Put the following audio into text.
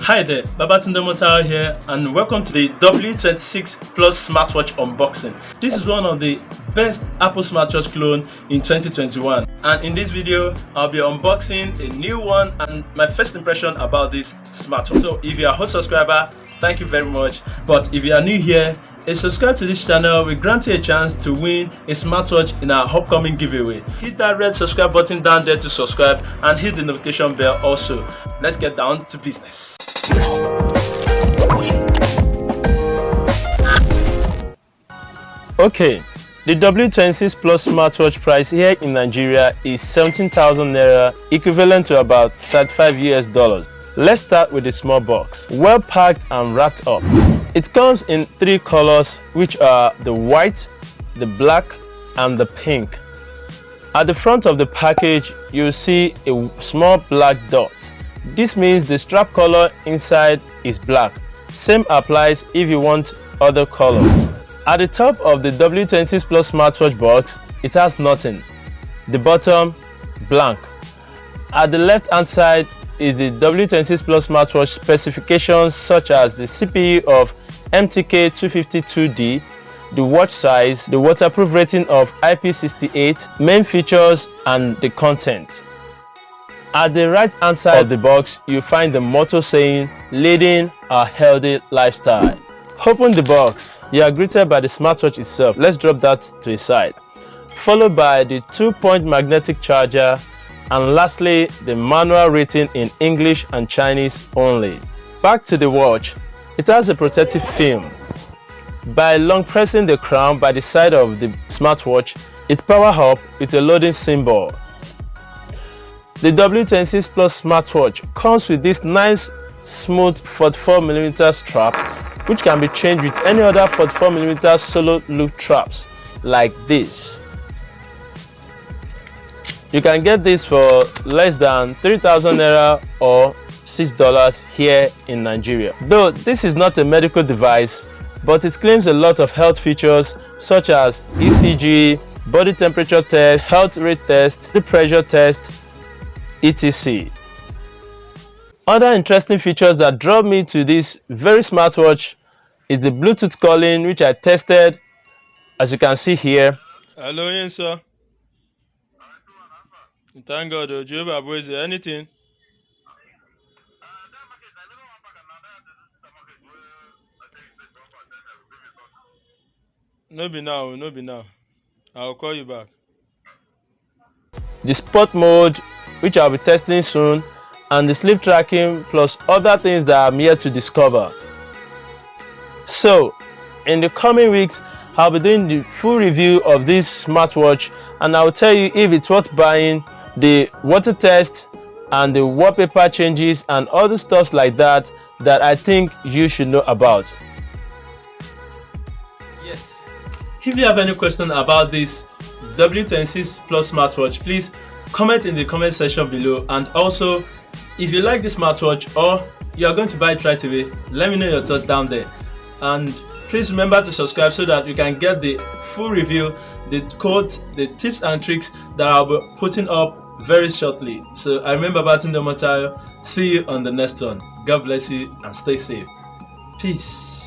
Hi there, Babatunde Motaro here, and welcome to the W26 Plus smartwatch unboxing. This is one of the best Apple smartwatch clone in 2021, and in this video I'll be unboxing a new one and my first impression about this smartwatch. So if you are a hot subscriber, thank you very much, but if you are new here, a subscribe to this channel will grant you a chance to win a smartwatch in our upcoming giveaway. Hit that red subscribe button down there to subscribe and hit the notification bell also. Let's get down to business. Okay, the W26 Plus smartwatch price here in Nigeria is 17,000 naira, equivalent to about $35 US. Let's start with the small box, well packed and wrapped up. It comes in three colors, which are the white, the black and the pink. At the front of the package, you'll see a small black dot. This means the strap color inside is black. Same applies if you want other colors. At the top of the W26 Plus smartwatch box, it has nothing. The bottom, blank. At the left hand side is the W26 Plus smartwatch specifications, such as the CPU of MTK252D, the watch size, the waterproof rating of IP68, main features and the content. At the right hand side of the box, you find the motto saying, "Leading a healthy lifestyle." Open the box, you are greeted by the smartwatch itself. Let's drop that to a side. Followed by the 2-point magnetic charger, and lastly the manual rating in English and Chinese only. Back to the watch, it has a protective film. By long pressing the crown by the side of the smartwatch, it powers up with a loading symbol. The W26 Plus smartwatch comes with this nice smooth 44mm strap, which can be changed with any other 44mm solo loop straps like this. You can get this for less than 3,000 naira or $6 here in Nigeria. Though this is not a medical device, but it claims a lot of health features such as ECG, body temperature test, heart rate test, blood pressure test, etc. Other interesting features that draw me to this very smartwatch is the Bluetooth calling, which I tested, as you can see here. Hello, yes, sir. Thank God, Jehovah, boys, anything? No be now, no be now. I'll call you back. The sport mode, which I'll be testing soon, and the sleep tracking, plus other things that I'm yet to discover. So, in the coming weeks, I'll be doing the full review of this smartwatch, and I'll tell you if it's worth buying, the water test and the wallpaper changes and other stuff like that that I think you should know about. Yes, if you have any question about this W26 Plus smartwatch, please comment in the comment section below. And also, if you like this smartwatch or you are going to buy it right away, let me know your thoughts down there. And please remember to subscribe so that you can get the full review, the codes, the tips and tricks that I'll be putting up very shortly. So I remember Babatunde Motaro. See you on the next one. God bless you and stay safe. Peace.